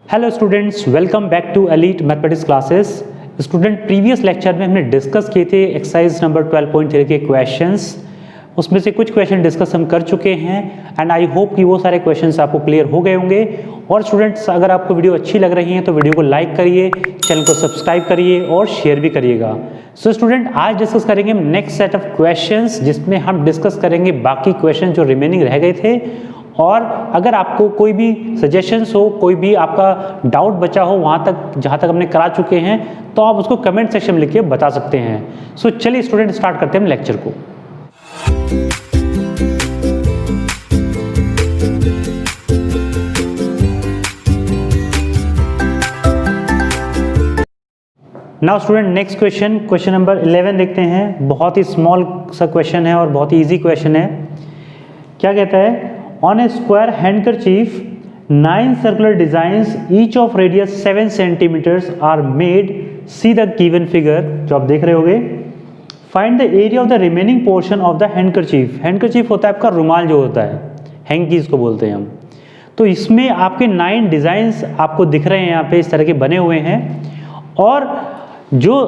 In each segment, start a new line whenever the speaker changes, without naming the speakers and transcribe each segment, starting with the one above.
Hello students, welcome back to elite mathematics classes. Student, previous lecture में हमने discuss किए थे एक्सरसाइज नंबर 12.3 के क्वेश्चंस। उसमें से कुछ क्वेश्चन डिस्कस हम कर चुके हैं एंड आई होप कि वो सारे क्वेश्चंस आपको क्लियर हो गए होंगे। और स्टूडेंट्स, अगर आपको वीडियो अच्छी लग रही है तो वीडियो को लाइक करिए, चैनल को सब्सक्राइब करिए और शेयर भी करिएगा। सो स्टूडेंट, आज डिस्कस करेंगे हम नेक्स्ट सेट ऑफ क्वेश्चंस, जिसमें हम डिस्कस करेंगे बाकी क्वेश्चन जो रिमेनिंग रह गए थे। और अगर आपको कोई भी सजेशंस हो, कोई भी आपका डाउट बचा हो वहाँ तक जहाँ तक हमने करा चुके हैं, तो आप उसको कमेंट सेक्शन में लिख के बता सकते हैं। सो चलिए स्टूडेंट, स्टार्ट करते हैं हम लेक्चर को। Now student, next question number 11 देखते हैं। बहुत ही स्मॉल सा क्वेश्चन है और बहुत ही ईजी क्वेश्चन है। क्या कहता है? On a square handkerchief, 9 circular designs, each of radius 7 centimeters, are made. See the given figure, जो आप देख रहे होगे। Find the area of the remaining portion of the handkerchief. Handkerchief होता है आपका रुमाल जो होता है, हैंकीज को बोलते हैं हम। तो इसमें आपके 9 डिजाइंस आपको दिख रहे हैं यहाँ पे, इस तरह के बने हुए हैं। और जो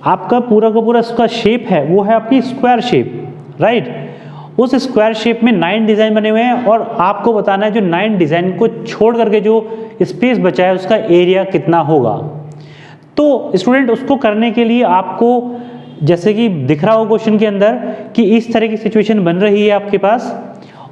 आपका पूरा का पूरा उसका शेप है वो है आपकी स्क्वायर शेप, राइट। उस स्क्वायर शेप में 9 डिज़ाइन बने हुए हैं और आपको बताना है जो 9 डिज़ाइन को छोड़ करके जो स्पेस बचा है उसका एरिया कितना होगा। तो स्टूडेंट, उसको करने के लिए आपको जैसे कि दिख रहा हो क्वेश्चन के अंदर कि इस तरह की सिचुएशन बन रही है आपके पास,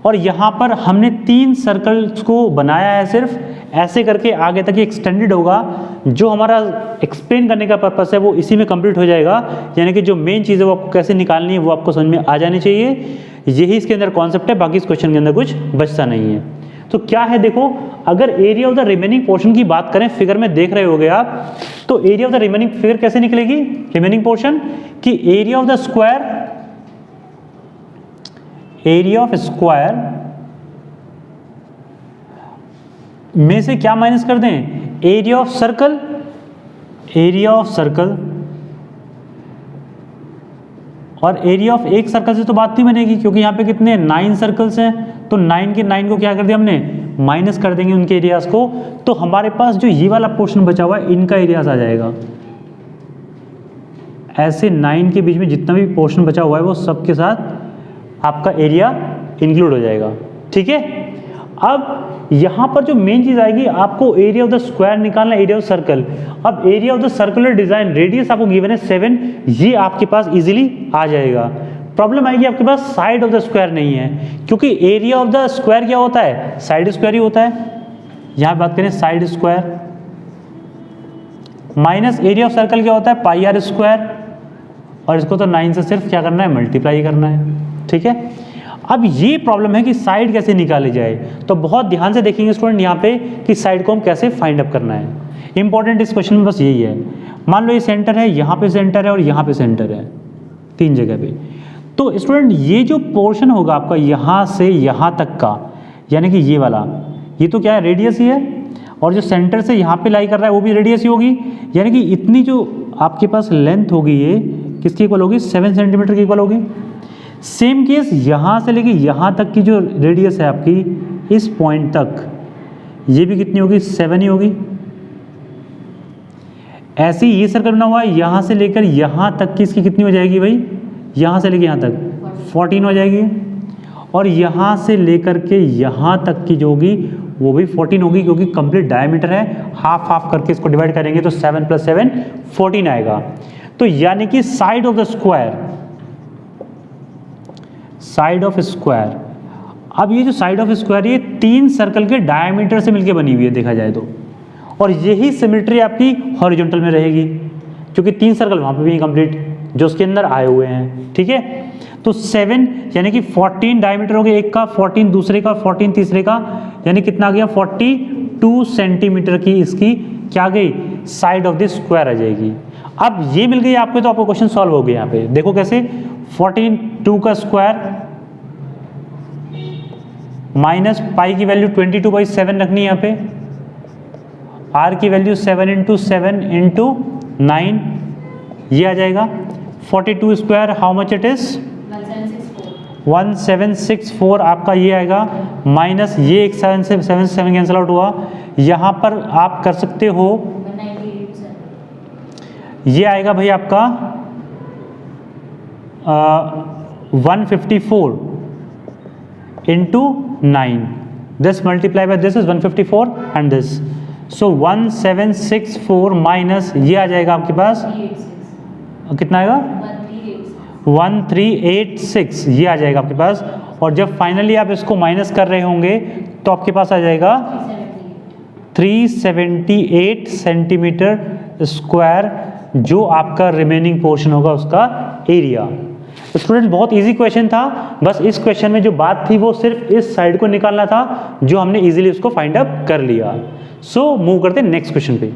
और यहाँ पर हमने 3 सर्कल्स को बनाया है। सिर्फ ऐसे करके आगे तक एक्सटेंडेड होगा। जो हमारा एक्सप्लेन करने का पर्पस है वो इसी में कंप्लीट हो जाएगा। यानी कि जो मेन चीज़ है वो आपको कैसे निकालनी है वो आपको समझ में आ जानी चाहिए। यही इसके अंदर कॉन्सेप्ट है, बाकी इस क्वेश्चन के अंदर कुछ बचता नहीं है। तो क्या है, देखो, अगर area of the remaining portion की बात करें, फिगर में देख रहे होगे आप, तो area of the remaining figure कैसे निकलेगी? रिमेनिंग पोर्शन की area of the square, area of square में से क्या माइनस कर दें? Area of circle, area of circle. और एरिया ऑफ एक सर्कल से तो बात नहीं बनेगी, क्योंकि यहाँ पे कितने 9 सर्कल्स हैं। तो 9 के 9 को क्या कर दिया हमने? माइनस कर देंगे उनके एरियाज को। तो हमारे पास जो ये वाला पोर्शन बचा हुआ है इनका एरियाज आ जाएगा। ऐसे 9 के बीच में जितना भी पोर्शन बचा हुआ है वो सबके साथ आपका एरिया इंक्लूड हो जाएगा, ठीक है। अब यहाँ पर जो मेन चीज आएगी, आपको एरिया ऑफ द स्क्वायर निकालना, एरिया ऑफ सर्कल। अब area of the circular design, radius आपको गिवन है 7, ये आपके पास इजीली आ जाएगा। प्रॉब्लम आएगी आपके पास साइड ऑफ द स्क्वायर नहीं है, क्योंकि एरिया ऑफ द स्क्वायर क्या होता है? साइड स्क्वायर ही होता है। यहाँ बात करें side square minus area of circle क्या होता है? पाई आर स्क्वायर। और इसको तो 9 से सिर्फ क्या करना है? मल्टीप्लाई करना है, ठीक है। अब ये प्रॉब्लम है कि साइड कैसे निकाली जाए। तो बहुत ध्यान से देखेंगे स्टूडेंट यहाँ पे कि साइड को हम कैसे फाइंड अप करना है। इंपॉर्टेंट इस क्वेश्चन में बस यही है। मान लो ये सेंटर है, यहाँ पे सेंटर है और यहाँ पे सेंटर है, 3 जगह पे। तो स्टूडेंट, ये जो पोर्शन होगा आपका यहाँ से यहाँ तक का, यानी कि ये वाला, ये तो क्या है? रेडियस ही है। और जो सेंटर से यहाँ पे लाई कर रहा है वो भी रेडियस ही होगी। यानी कि इतनी जो आपके पास लेंथ होगी ये किसकी इक्वल होगी? 7 सेंटीमीटर की इक्वल होगी। सेम केस यहाँ से लेके यहाँ तक की जो रेडियस है आपकी इस पॉइंट तक, ये भी कितनी होगी? 7 ही होगी। ऐसे ही ये सर्कल बना हुआ है, यहाँ से लेकर यहाँ तक की इसकी कितनी हो जाएगी भाई? यहाँ से लेकर यहाँ तक 14 हो जाएगी। और यहाँ से लेकर के यहाँ तक की जो होगी वो भी 14 होगी, क्योंकि कंप्लीट डायमीटर है। हाफ हाफ करके इसको डिवाइड करेंगे तो 7 + 7 14 आएगा। तो यानी कि side of the square, side of square. अब ये जो साइड ऑफ स्क्वायर ये 3 सर्कल के डायमीटर से मिलके बनी हुई है देखा जाए तो। और यही सिमेट्री आपकी हॉरिजॉन्टल में रहेगी, क्योंकि 3 सर्कल वहाँ पे भी कंप्लीट जो उसके अंदर आए हुए हैं, ठीक है। तो 7 यानी कि 14 डायमीटर हो गया एक का, 14 दूसरे का, 14 तीसरे का, यानी कितना आ गया? 42 सेंटीमीटर की इसकी क्या गई? साइड ऑफ द स्क्वायर आ जाएगी। अब ये मिल गई आपको, तो आपको क्वेश्चन सॉल्व हो गया। यहाँ पे देखो कैसे, 42 का स्क्वायर माइनस पाई की वैल्यू 22/7 रखनी है यहाँ पे, आर की वैल्यू 7 × 7 × 9 ये आ जाएगा। 42 square how much it is? 1764 आपका ये आएगा, माइनस ये एक 7 से 7 कैंसिल आउट हुआ। यहाँ पर आप कर सकते हो, ये आएगा भाई आपका 154 into 9, this multiply by this is 154 and this, so 1764 minus ये आ जाएगा आपके पास कितना आएगा 1386, ये आ जाएगा आपके पास। और जब फाइनली आप इसको माइनस कर रहे होंगे तो आपके पास आ जाएगा 378 सेंटीमीटर स्क्वायर, जो आपका रिमेनिंग पोर्शन होगा उसका एरिया। स्टूडेंट बहुत इजी क्वेश्चन था, बस इस क्वेश्चन में जो बात थी वो सिर्फ इस साइड को निकालना था, जो हमने इजीली उसको फाइंड अप कर लिया। सो मूव करते हैं नेक्स्ट क्वेश्चन पे।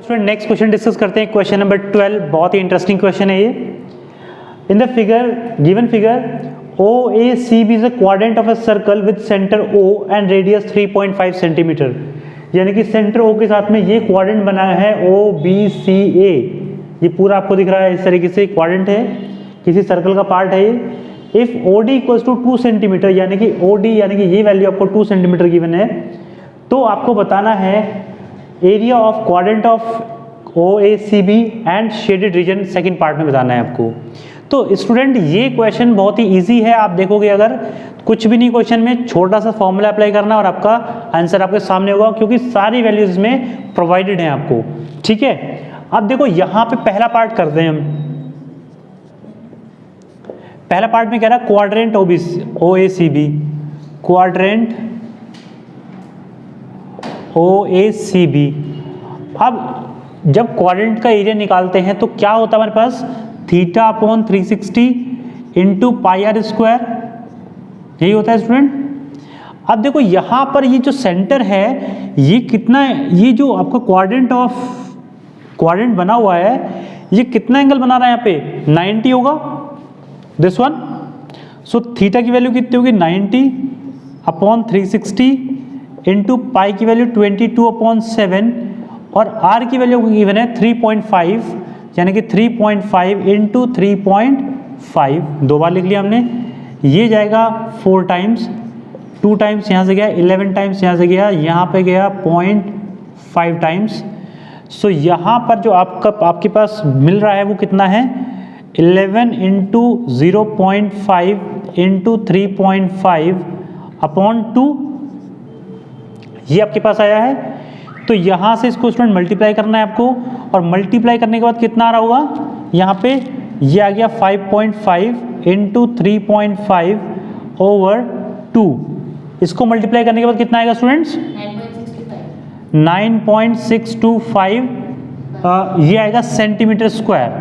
स्टूडेंट नेक्स्ट क्वेश्चन डिस्कस करते हैं, क्वेश्चन नंबर 12, बहुत ही इंटरेस्टिंग क्वेश्चन है ये। In the figure, given figure, OACB is a quadrant of a circle with center O and radius 3.5 centimetre, यानी कि सेंटर O के साथ में ये क्वाड्रेंट बना है OBCA, ये पूरा आपको दिख रहा है इस तरीके से क्वाड्रेंट है, किसी सर्कल का पार्ट है ये। If OD equals to 2 centimetre, यानी कि OD यानी कि ये वैल्यू आपको 2 सेंटीमीटर गिवन है, तो आपको बताना है area of quadrant of OACB and shaded region, second part में बताना है आपको। तो स्टूडेंट ये क्वेश्चन बहुत ही इजी है, आप देखोगे अगर कुछ भी नहीं क्वेश्चन में, छोटा सा फॉर्मूला अप्लाई करना और आपका आंसर आपके सामने होगा, क्योंकि सारी वैल्यूज में प्रोवाइडेड हैं आपको, ठीक है। अब देखो यहाँ पे पहला पार्ट करते हैं हम। पहला पार्ट में कह रहा है क्वाड्रेंट OACB, क्वाड्रेंट OACB। अब जब क्वाड्रेंट का एरिया निकालते हैं तो क्या होता है हमारे पास, theta upon 360 into pi r square, यही होता है स्टूडेंट। अब देखो यहाँ पर ये जो सेंटर है ये कितना है, ये जो आपका क्वाड्रेंट बना हुआ है ये कितना एंगल बना रहा है यहाँ पे, 90 होगा, दिस वन। सो थीटा की वैल्यू कितनी होगी, 90 अपॉन 360 इंटू पाई की वैल्यू 22/7, और आर की वैल्यू गिवन है 3.5, यानी कि 3.5 इंटू 3.5, दो बार लिख लिया हमने। ये जाएगा 4 टाइम्स, 2 टाइम्स यहाँ से गया, 11 टाइम्स यहाँ से गया, यहाँ पे गया 0.5 टाइम्स। सो यहाँ पर जो आपके पास मिल रहा है वो कितना है, 11 इंटू 0.5 इंटू 3.5 अपॉन 2, ये आपके पास आया है। तो यहाँ से इसको स्टूडेंट मल्टीप्लाई करना है आपको, और मल्टीप्लाई करने के बाद कितना आ रहा होगा, यहाँ पे ये आ गया 5.5 इंटू 3.5 ओवर 2। इसको मल्टीप्लाई करने के बाद कितना आएगा स्टूडेंट्स, 9.625 ये आएगा centimetre square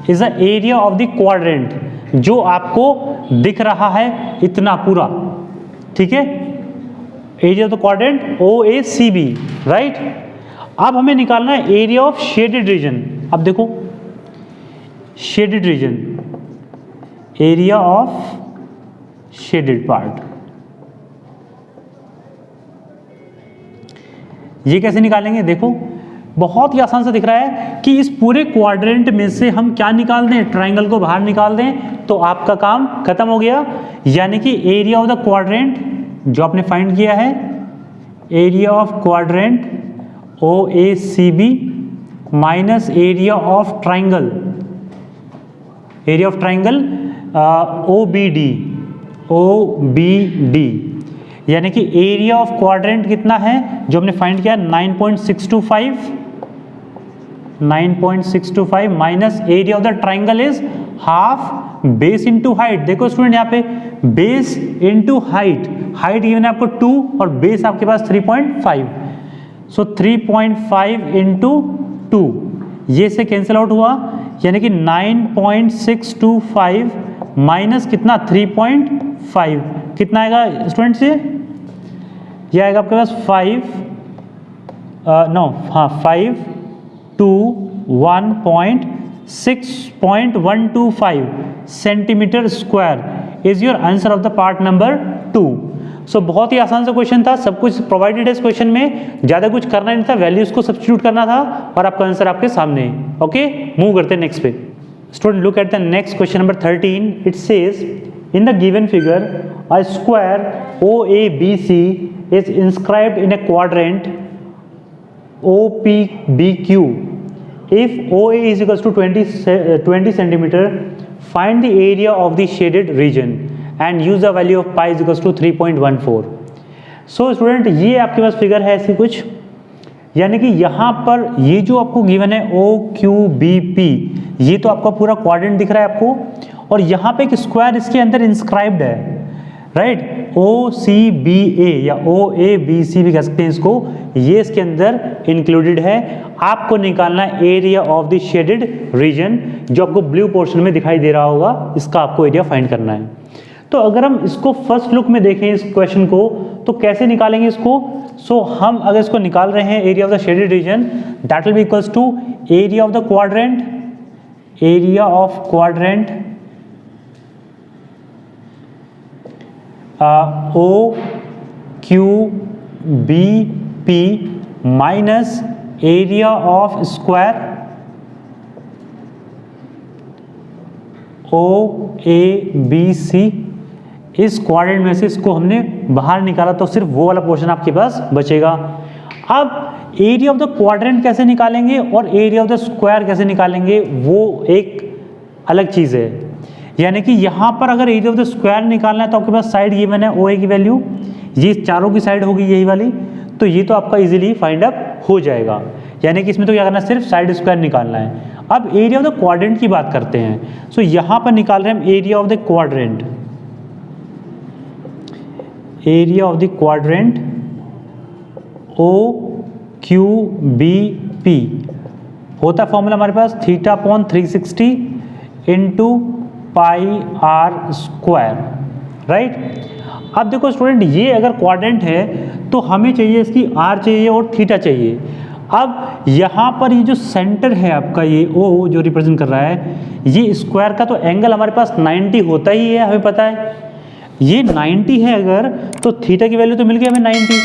is the area of the quadrant, जो आपको दिख रहा है इतना पूरा, ठीक है, area of the quadrant OACB, right. अब हमें निकालना है एरिया ऑफ शेडेड रीजन। अब देखो shaded region, area of shaded part, ये कैसे निकालेंगे, देखो बहुत ही आसान से दिख रहा है कि इस पूरे क्वाड्रेंट में से हम क्या निकाल दें, ट्राइंगल को बाहर निकाल दें, तो आपका काम खत्म हो गया। यानी कि एरिया ऑफ द क्वाड्रेंट जो आपने फाइंड किया है, area of quadrant OACB minus area of triangle, OBD, यानी कि एरिया ऑफ क्वाड्रेंट कितना है जो हमने फाइंड किया 9.625 minus area of the triangle is half base into height. देखो स्टूडेंट यहाँ पे बेस इंटू हाइट गिवन है आपको 2 और बेस आपके पास 3.5, सो 3.5 इंटू 2, ये से कैंसिल आउट हुआ, यानी कि 9.625 माइनस कितना 3.5, कितना आएगा स्टूडेंट्स, ये आएगा आपके पास 5 to 1.6.125 centimetre square is your answer of the part number 2। सो बहुत ही आसान सा क्वेश्चन था, सब कुछ प्रोवाइडेड है इस क्वेश्चन में, ज़्यादा कुछ करना नहीं था, वैल्यूज को सब्स्टिट्यूट करना था और आपका आंसर आपके सामने है। ओके, मूव करते हैं नेक्स्ट पे। Student look at the next question number 13, it says In the given figure, a square OABC is inscribed in a quadrant OPBQ. If OA is equals to 20 centimeter, find the area of the shaded region and use the value of pi is equals to 3.14. So student ये आपके पास figure है ऐसी कुछ, यानी कि यहाँ पर ये जो आपको गिवन है OQBP, ये तो आपका पूरा क्वाड्रेंट दिख रहा है आपको, और यहाँ पे एक स्क्वायर इसके अंदर इंस्क्राइब्ड है, राइट, OCBA या OABC भी कह सकते हैं इसको, ये इसके अंदर इंक्लूडेड है। आपको निकालना area of the shaded reason, जो आपको ब्लू पोर्शन में दिखाई दे रहा होगा, इसका आपको एरिया फाइंड करना है। तो अगर हम इसको फर्स्ट लुक में देखें इस क्वेश्चन को, तो कैसे निकालेंगे इसको? सो हम अगर इसको निकाल रहे हैं area of the shaded region, that will be equals to area of the quadrant, area of quadrant OQBP minus area of square OABC। इस क्वाड्रेंट में से इसको हमने बाहर निकाला तो सिर्फ वो वाला पोर्शन आपके पास बचेगा। अब एरिया ऑफ द क्वाड्रेंट कैसे निकालेंगे और एरिया ऑफ द स्क्वायर कैसे निकालेंगे, वो एक अलग चीज़ है। यानी कि यहाँ पर अगर एरिया ऑफ द स्क्वायर निकालना है तो आपके पास साइड गिवन है OA की वैल्यू, ये चारों की साइड होगी यही वाली, तो ये तो आपका इजीली फाइंड अप हो जाएगा। यानी कि इसमें तो क्या करना है, सिर्फ साइड स्क्वायर निकालना है। अब एरिया ऑफ द क्वाड्रेंट की बात करते हैं। सो यहाँ पर निकाल रहे हैं हम area of the quadrant, area of the quadrant OQBP होता है फॉर्मूला हमारे पास θ/360 into pi r square, right. अब देखो स्टूडेंट, ये अगर क्वाड्रेंट है तो हमें चाहिए इसकी आर चाहिए और थीटा चाहिए। अब यहाँ पर ये जो सेंटर है आपका, ये O जो रिप्रेजेंट कर रहा है, ये स्क्वायर का तो एंगल हमारे पास 90 होता ही है, हमें पता है ये 90 है अगर, तो थीटा की वैल्यू तो मिल गई हमें 90।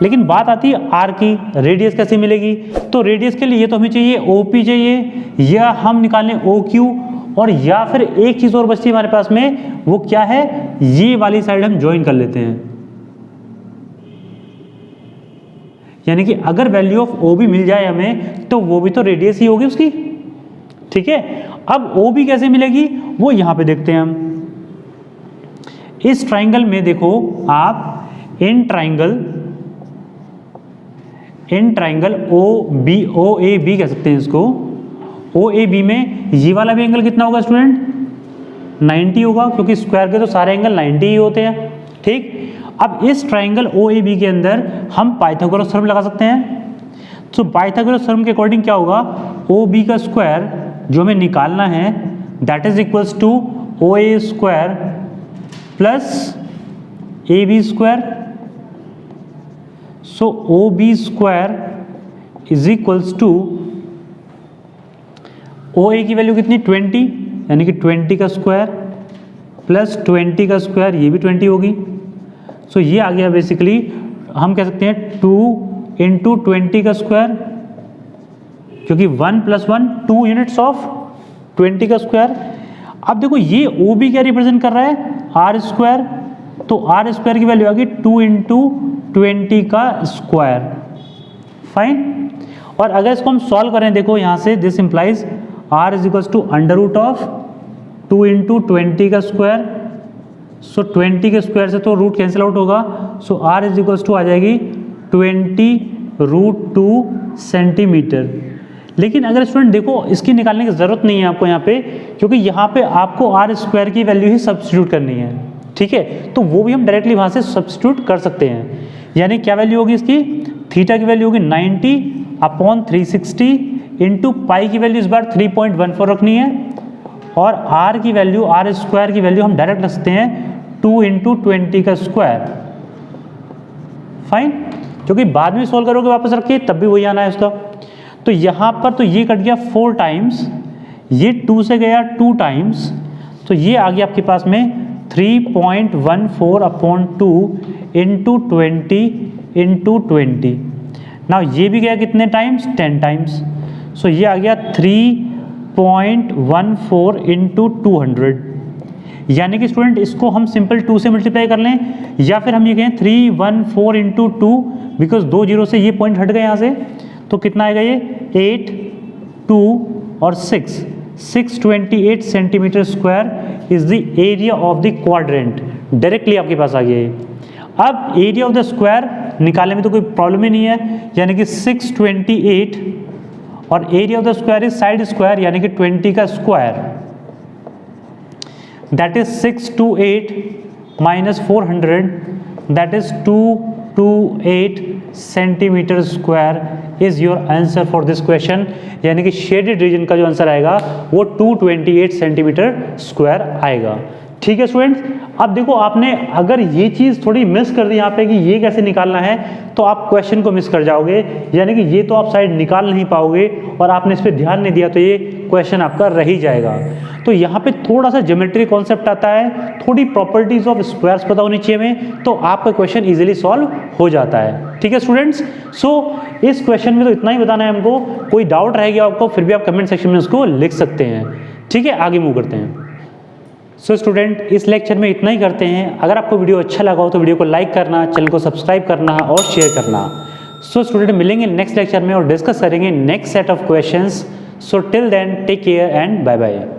लेकिन बात आती है आर की, रेडियस कैसे मिलेगी? तो रेडियस के लिए तो हमें चाहिए OP चाहिए, या हम निकालें OQ, और या फिर एक चीज़ और बचती है हमारे पास में, वो क्या है, ये वाली साइड हम ज्वाइन कर लेते हैं। यानी कि अगर वैल्यू ऑफ OB मिल जाए हमें, तो वो भी तो रेडियस ही होगी उसकी, ठीक है। अब OB कैसे मिलेगी वो यहाँ पे देखते हैं हम। इस ट्राइंगल में देखो आप, इन ट्राइंगल OAB कह सकते हैं इसको। OAB में ये वाला भी एंगल कितना होगा स्टूडेंट, 90 होगा, क्योंकि स्क्वायर के तो सारे एंगल 90 ही होते हैं, ठीक। अब इस ट्राइंगल OAB के अंदर हम पाइथागोरस थ्योरम लगा सकते हैं। तो पाइथागोरस थ्योरम के अकॉर्डिंग क्या होगा, OB का स्क्वायर जो हमें निकालना है, that is equals to OA square plus AB square. So OB square is equals to OA की वैल्यू कितनी, 20, यानी कि 20 का स्क्वायर प्लस 20 का स्क्वायर, ये भी 20 होगी। सो ये आ गया बेसिकली, हम कह सकते हैं 2 इंटू 20 का स्क्वायर, क्योंकि 1 + 1 2 यूनिट्स ऑफ 20 का स्क्वायर। अब देखो ये OB क्या रिप्रेजेंट कर रहा है, आर स्क्वायर, तो आर स्क्वायर की वैल्यू आ गई 2 इंटू 20 का स्क्वायर, फाइन। और अगर इसको हम सॉल्व करें, देखो यहाँ से this implies r is equals to √2 into 20 का स्क्वायर। सो 20 के स्क्वायर से तो रूट कैंसिल आउट होगा, सो r इज इक्वल्स टू आ जाएगी 20√2 सेंटीमीटर। लेकिन अगर स्टूडेंट देखो, इसकी निकालने की ज़रूरत नहीं है आपको यहाँ पे, क्योंकि यहाँ पे आपको आर स्क्वायर की वैल्यू ही सब्स्टिट्यूट करनी है, ठीक है। तो वो भी हम डायरेक्टली वहाँ से सब्स्टिट्यूट कर सकते हैं। यानी क्या वैल्यू होगी इसकी, थीटा की वैल्यू होगी 90/360 इंटू पाई की वैल्यू इस बार 3.14 रखनी है, और आर की वैल्यू, आर स्क्वायर की वैल्यू हम डायरेक्ट रख सकते हैं 2 इंटू 20 का स्क्वायर, फाइन। क्योंकि बाद में सोल्व करोगे वापस रख के, तब भी वही आना है उसका। तो यहाँ पर तो ये कट गया 4 टाइम्स, ये 2 से गया 2 टाइम्स, तो ये आ गया आपके पास में 3.14/2 इंटू 20 इंटू 20। नाउ ये भी गया कितने टाइम्स, 10 टाइम्स। सो ये आ गया 3.14 इंटू 200। यानी कि स्टूडेंट इसको हम सिंपल 2 से मल्टीप्लाई कर लें, या फिर हम ये कहें 3 1 4 इंटू 2, बिकॉज 2 जीरो से ये पॉइंट हट गए यहाँ से, तो कितना आएगा ये 8 2 और 628 centimetre square is the area of the quadrant. Directly आपके पास आ गया ये। अब एरिया ऑफ द स्क्वायर निकालने में तो कोई प्रॉब्लम ही नहीं है, यानी कि 628 और area of the square is side square यानी कि 20 का square, that is 628 minus 400, that is 228 centimetre square is your answer for this question. यानी कि शेडेड रीजन का जो आंसर आएगा वो 228 सेंटीमीटर स्क्वायर आएगा। ठीक है स्टूडेंट्स, अब देखो आपने अगर ये चीज़ थोड़ी मिस कर दी यहाँ पे कि ये कैसे निकालना है, तो आप क्वेश्चन को मिस कर जाओगे, यानी कि ये तो आप साइड निकाल नहीं पाओगे और आपने इस पर ध्यान नहीं दिया तो ये क्वेश्चन आपका रह ही जाएगा। तो यहाँ पे थोड़ा सा ज्योमेट्री कॉन्सेप्ट आता है, थोड़ी प्रॉपर्टीज ऑफ स्क्वायर्स पता होनी चाहिए हमें, तो आपका क्वेश्चन इजीली सॉल्व हो जाता है। ठीक है स्टूडेंट्स, सो इस क्वेश्चन में तो इतना ही बताना है हमको। कोई डाउट रह गया आपको फिर भी आप कमेंट सेक्शन में उसको लिख सकते हैं। ठीक है, आगे मूव करते हैं। सो स्टूडेंट, इस लेक्चर में इतना ही करते हैं। अगर आपको वीडियो अच्छा लगा हो तो वीडियो को लाइक करना, चैनल को सब्सक्राइब करना और शेयर करना। सो स्टूडेंट, मिलेंगे नेक्स्ट लेक्चर में और डिस्कस करेंगे next set of questions. So till then take care and bye bye.